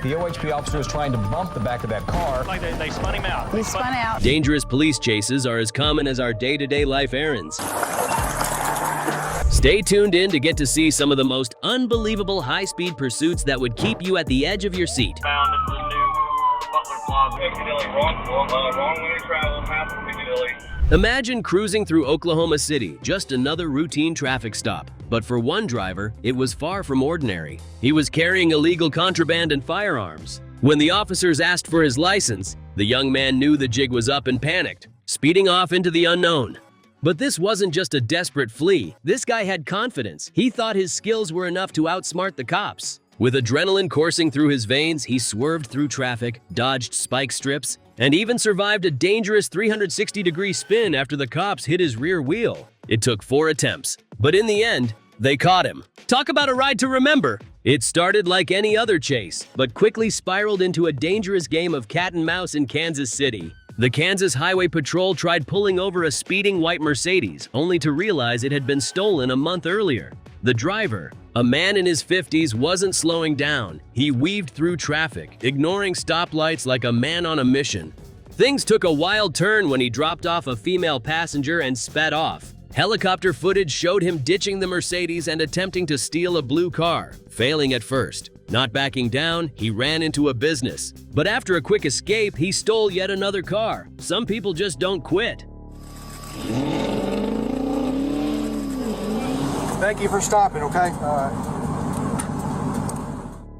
The OHP officer was trying to bump the back of that car. Like they spun him out. He spun out. Dangerous police chases are as common as our day-to-day life errands. Stay tuned in to get to see some of the most unbelievable high-speed pursuits that would keep you at the edge of your seat. Found in the new Butler Plaza. Piccadilly, wrong way to travel, past Piccadilly. Imagine cruising through Oklahoma City, just another routine traffic stop. But for one driver, it was far from ordinary. He was carrying illegal contraband and firearms. When the officers asked for his license, the young man knew the jig was up and panicked, speeding off into the unknown. But this wasn't just a desperate flee. This guy had confidence. He thought his skills were enough to outsmart the cops. With adrenaline coursing through his veins, he swerved through traffic, dodged spike strips, and even survived a dangerous 360-degree spin after the cops hit his rear wheel. It took 4 attempts, but in the end, they caught him. Talk about a ride to remember! It started like any other chase, but quickly spiraled into a dangerous game of cat and mouse in Kansas City. The Kansas Highway Patrol tried pulling over a speeding white Mercedes, only to realize it had been stolen a month earlier. The driver, a man in his 50s, wasn't slowing down. He weaved through traffic, ignoring stoplights like a man on a mission. Things took a wild turn when he dropped off a female passenger and sped off. Helicopter footage showed him ditching the Mercedes and attempting to steal a blue car, failing at first. Not backing down, he ran into a business. But after a quick escape, he stole yet another car. Some people just don't quit. Thank you for stopping, okay?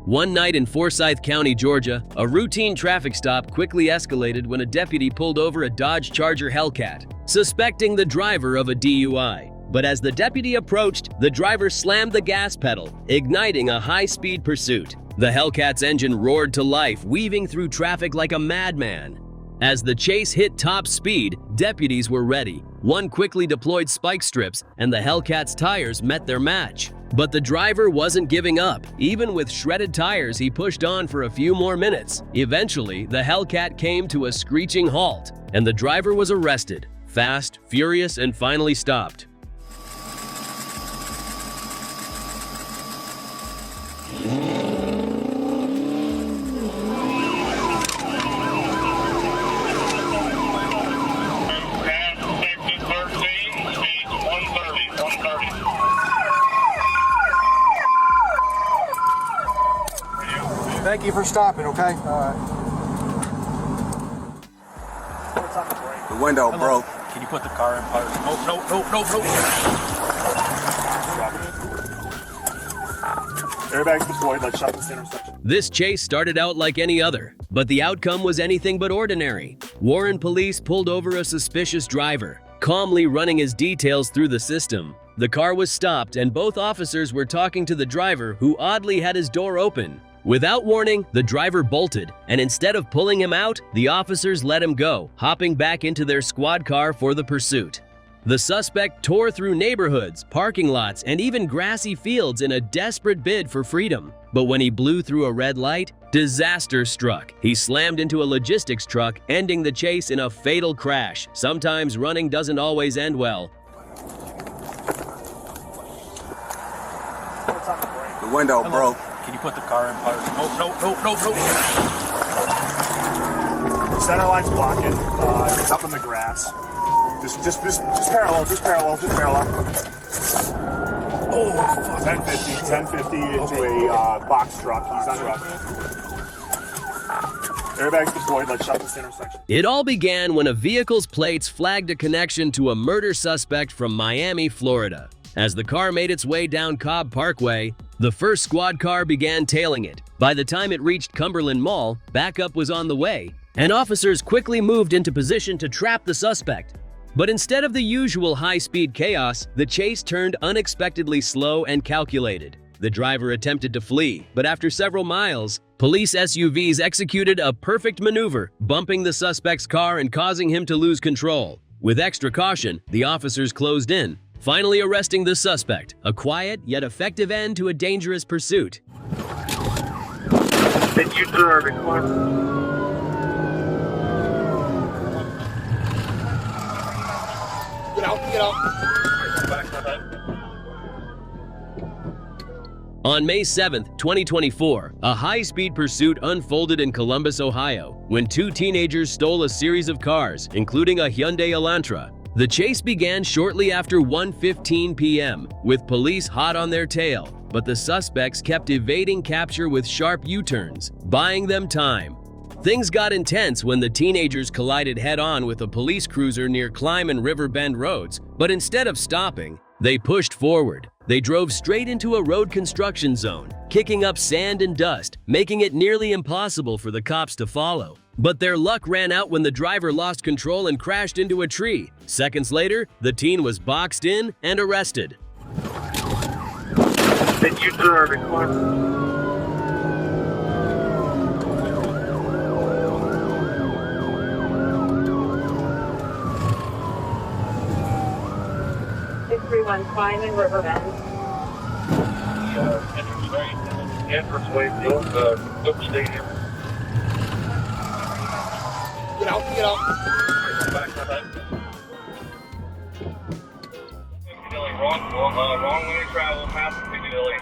One night in Forsyth County, Georgia, a routine traffic stop quickly escalated when a deputy pulled over a Dodge Charger Hellcat, suspecting the driver of a DUI. But as the deputy approached, the driver slammed the gas pedal, igniting a high-speed pursuit. The Hellcat's engine roared to life, weaving through traffic like a madman. As the chase hit top speed, deputies were ready. One quickly deployed spike strips, and the Hellcat's tires met their match. But the driver wasn't giving up. Even with shredded tires, he pushed on for a few more minutes. Eventually, the Hellcat came to a screeching halt, and the driver was arrested. Fast, furious, and finally stopped. Thank you for stopping, okay? The window broke. Can you put the car in park? No. Airbags deployed, let's shut this intersection. This chase started out like any other, but the outcome was anything but ordinary. Warren police pulled over a suspicious driver, calmly running his details through the system. The car was stopped and both officers were talking to the driver, who oddly had his door open. Without warning, the driver bolted, and instead of pulling him out, the officers let him go, hopping back into their squad car for the pursuit. The suspect tore through neighborhoods, parking lots, and even grassy fields in a desperate bid for freedom. But when he blew through a red light, disaster struck. He slammed into a logistics truck, ending the chase in a fatal crash. Sometimes running doesn't always end well. The window broke. Can you put the car in park? No. Center line's blocking. It's up in the grass. Just parallel. Oh, fuck. 1050 into a box truck. He's on truck. Airbags deployed. Let's shut this intersection. It all began when a vehicle's plates flagged a connection to a murder suspect from Miami, Florida. As the car made its way down Cobb Parkway, the first squad car began tailing it. By the time it reached Cumberland Mall, backup was on the way, and officers quickly moved into position to trap the suspect. But instead of the usual high-speed chaos, the chase turned unexpectedly slow and calculated. The driver attempted to flee, but after several miles, police SUVs executed a perfect maneuver, bumping the suspect's car and causing him to lose control. With extra caution, the officers closed in, finally arresting the suspect, a quiet yet effective end to a dangerous pursuit. Did you do a record? Get out. On May 7, 2024, a high-speed pursuit unfolded in Columbus, Ohio, when two teenagers stole a series of cars, including a Hyundai Elantra. The chase began shortly after 1:15 p.m., with police hot on their tail, but the suspects kept evading capture with sharp U-turns, buying them time. Things got intense when the teenagers collided head-on with a police cruiser near Climb and River Bend roads, but instead of stopping, they pushed forward. They drove straight into a road construction zone, kicking up sand and dust, making it nearly impossible for the cops to follow. But their luck ran out when the driver lost control and crashed into a tree. Seconds later, the teen was boxed in and arrested. Did you turn it, Clark? 631 Climb and River Bend. Entranceway, the old stadium. Get out, get out. Wrong way to travel, past Piccadilly.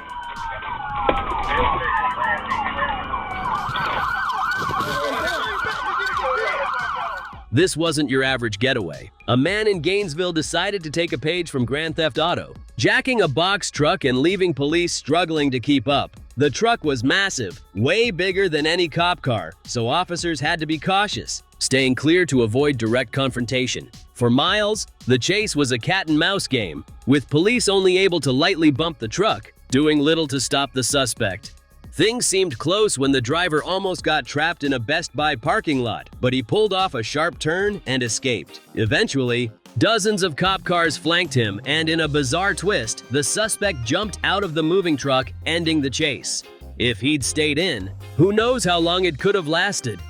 This wasn't your average getaway. A man in Gainesville decided to take a page from Grand Theft Auto, jacking a box truck and leaving police struggling to keep up. The truck was massive, way bigger than any cop car, so officers had to be cautious, staying clear to avoid direct confrontation. For miles, the chase was a cat-and-mouse game, with police only able to lightly bump the truck, doing little to stop the suspect. Things seemed close when the driver almost got trapped in a Best Buy parking lot, but he pulled off a sharp turn and escaped. Eventually, dozens of cop cars flanked him, and in a bizarre twist, the suspect jumped out of the moving truck, ending the chase. If he'd stayed in, who knows how long it could have lasted.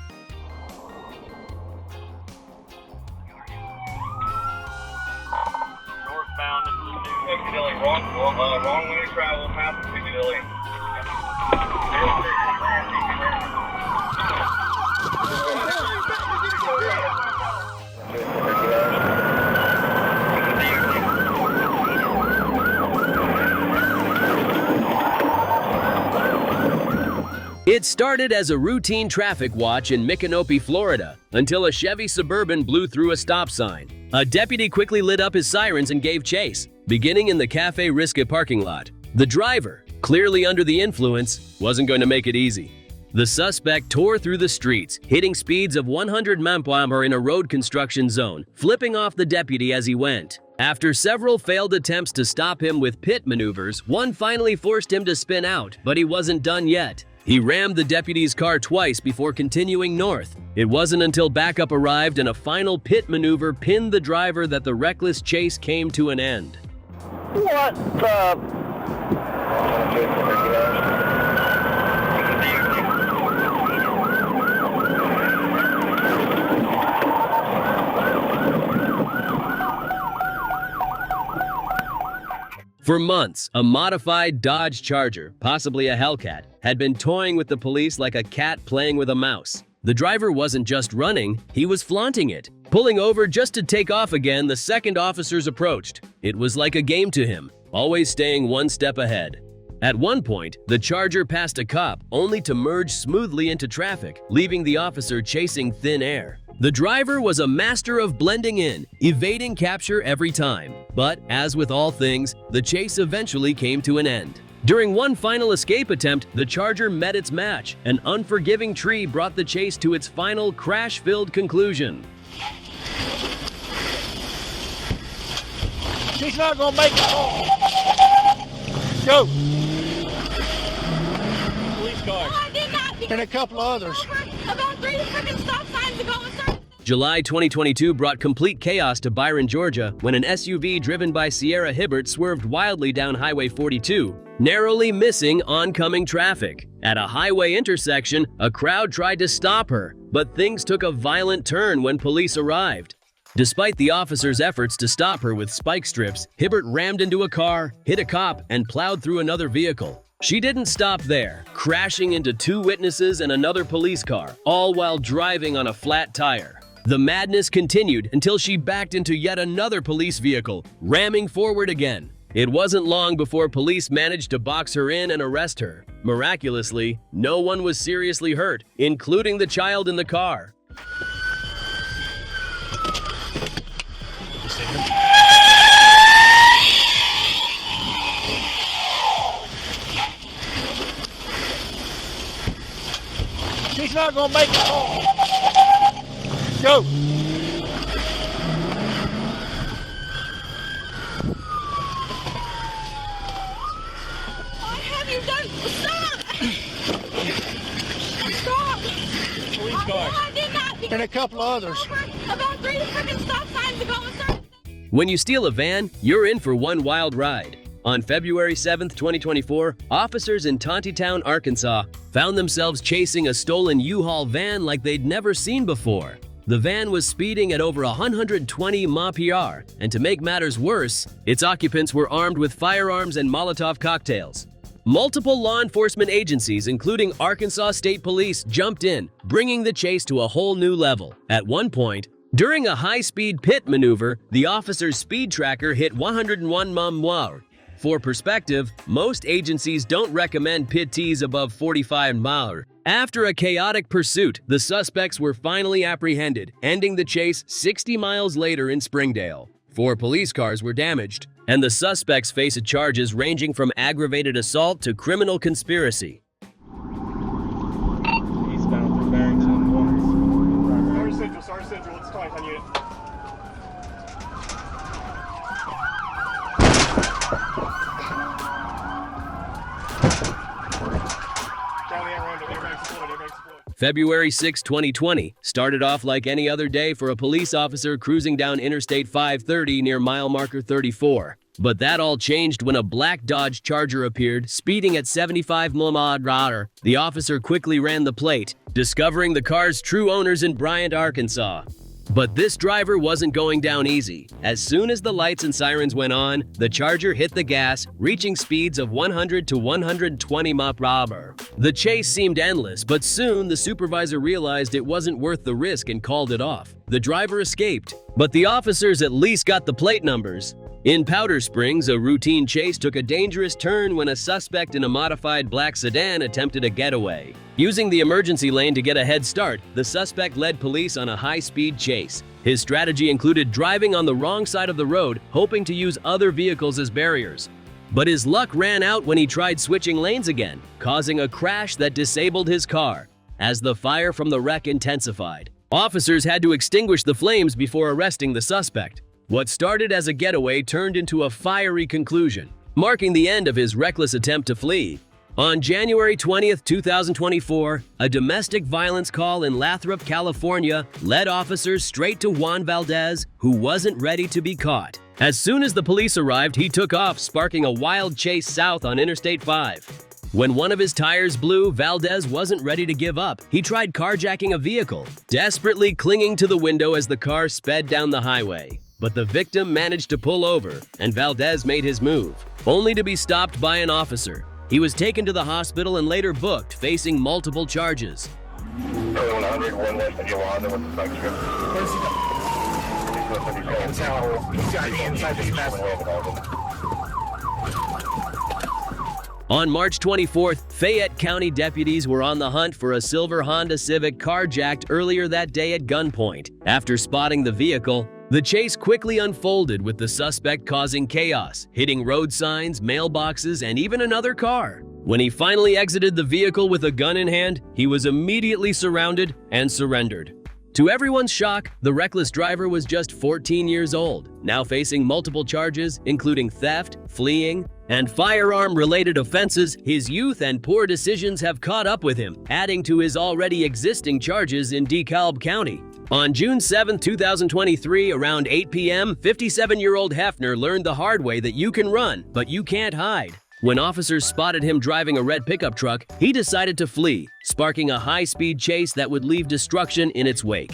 Northbound into Piccadilly. Wrong way to travel, past Piccadilly. It started as a routine traffic watch in Micanopy, Florida, until a Chevy Suburban blew through a stop sign. A deputy quickly lit up his sirens and gave chase, beginning in the Cafe Risque parking lot. The driver, clearly under the influence, wasn't going to make it easy. The suspect tore through the streets, hitting speeds of 100 mph in a road construction zone, flipping off the deputy as he went. After several failed attempts to stop him with pit maneuvers, one finally forced him to spin out, but he wasn't done yet. He rammed the deputy's car twice before continuing north. It wasn't until backup arrived and a final pit maneuver pinned the driver that the reckless chase came to an end. What the? For months, a modified Dodge Charger, possibly a Hellcat, had been toying with the police like a cat playing with a mouse. The driver wasn't just running, he was flaunting it, pulling over just to take off again the second officers approached. It was like a game to him, always staying one step ahead. At one point, the Charger passed a cop, only to merge smoothly into traffic, leaving the officer chasing thin air. The driver was a master of blending in, evading capture every time. But, as with all things, the chase eventually came to an end. During one final escape attempt, the Charger met its match. An unforgiving tree brought the chase to its final crash-filled conclusion. She's not gonna make it. Go. Police car. No, I did not. And a couple others. About 3 freaking stop signs ago. July 2022 brought complete chaos to Byron, Georgia, when an SUV driven by Sierra Hibbert swerved wildly down Highway 42, narrowly missing oncoming traffic. At a highway intersection, a crowd tried to stop her, but things took a violent turn when police arrived. Despite the officers' efforts to stop her with spike strips, Hibbert rammed into a car, hit a cop, and plowed through another vehicle. She didn't stop there, crashing into 2 witnesses and another police car, all while driving on a flat tire. The madness continued until she backed into yet another police vehicle, ramming forward again. It wasn't long before police managed to box her in and arrest her. Miraculously, no one was seriously hurt, including the child in the car. She's not gonna make it home. Go. What have you done? Stop! Stop! Police car. I did not. And a couple of others. About 3 freaking stop signs ago and started. When you steal a van, you're in for one wild ride. On February 7, 2024, officers in Tontitown, Arkansas, found themselves chasing a stolen U-Haul van like they'd never seen before. The van was speeding at over 120 mph, and to make matters worse, its occupants were armed with firearms and Molotov cocktails. Multiple law enforcement agencies, including Arkansas State Police, jumped in, bringing the chase to a whole new level. At one point, during a high-speed pit maneuver, the officer's speed tracker hit 101 mph. For perspective, most agencies don't recommend PTs above 45 mph. After a chaotic pursuit, the suspects were finally apprehended, ending the chase 60 miles later in Springdale. 4 police cars were damaged, and the suspects face charges ranging from aggravated assault to criminal conspiracy. Eastbound through Barrington Corners. Sergeant Central, let's talk on unit. February 6, 2020 started off like any other day for a police officer cruising down Interstate 530 near mile marker 34. But that all changed when a black Dodge Charger appeared, speeding at 75 mph. The officer quickly ran the plate, discovering the car's true owners in Bryant, Arkansas. But this driver wasn't going down easy. As soon as the lights and sirens went on, the Charger hit the gas, reaching speeds of 100 to 120 mph. The chase seemed endless, but soon the supervisor realized it wasn't worth the risk and called it off. The driver escaped, but the officers at least got the plate numbers. In Powder Springs, a routine chase took a dangerous turn when a suspect in a modified black sedan attempted a getaway. Using the emergency lane to get a head start, the suspect led police on a high-speed chase. His strategy included driving on the wrong side of the road, hoping to use other vehicles as barriers. But his luck ran out when he tried switching lanes again, causing a crash that disabled his car. As the fire from the wreck intensified, officers had to extinguish the flames before arresting the suspect. What started as a getaway turned into a fiery conclusion, marking the end of his reckless attempt to flee. On January 20, 2024, a domestic violence call in Lathrop, California, led officers straight to Juan Valdez, who wasn't ready to be caught. As soon as the police arrived, he took off, sparking a wild chase south on Interstate 5. When one of his tires blew, Valdez wasn't ready to give up. He tried carjacking a vehicle, desperately clinging to the window as the car sped down the highway. But the victim managed to pull over, and Valdez made his move, only to be stopped by an officer. He was taken to the hospital and later booked, facing multiple charges. On March 24th, Fayette County deputies were on the hunt for a silver Honda Civic carjacked earlier that day at gunpoint. After spotting the vehicle, the chase quickly unfolded, with the suspect causing chaos, hitting road signs, mailboxes, and even another car. When he finally exited the vehicle with a gun in hand, he was immediately surrounded and surrendered. To everyone's shock, the reckless driver was just 14 years old, now facing multiple charges, including theft, fleeing, and firearm-related offenses. His youth and poor decisions have caught up with him, adding to his already existing charges in DeKalb County. On June 7, 2023, around 8 p.m., 57-year-old Hefner learned the hard way that you can run, but you can't hide. When officers spotted him driving a red pickup truck, he decided to flee, sparking a high-speed chase that would leave destruction in its wake.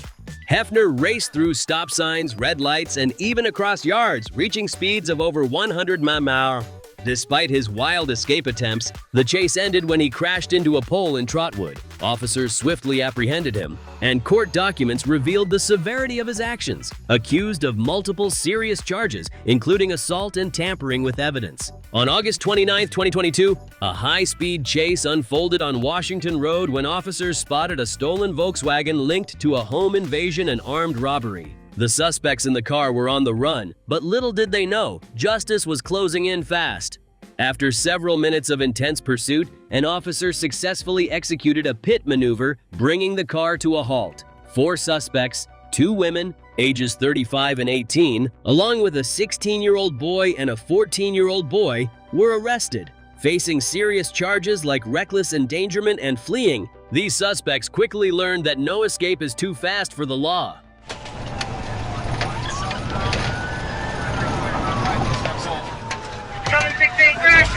Hefner raced through stop signs, red lights, and even across yards, reaching speeds of over 100 mph. Despite his wild escape attempts, the chase ended when he crashed into a pole in Trotwood. Officers swiftly apprehended him, and court documents revealed the severity of his actions, accused of multiple serious charges, including assault and tampering with evidence. On August 29, 2022, a high-speed chase unfolded on Washington Road when officers spotted a stolen Volkswagen linked to a home invasion and armed robbery. The suspects in the car were on the run, but little did they know, justice was closing in fast. After several minutes of intense pursuit, an officer successfully executed a pit maneuver, bringing the car to a halt. 4 suspects, 2 women, ages 35 and 18, along with a 16-year-old boy and a 14-year-old boy, were arrested. Facing serious charges like reckless endangerment and fleeing, these suspects quickly learned that no escape is too fast for the law. 768, crash!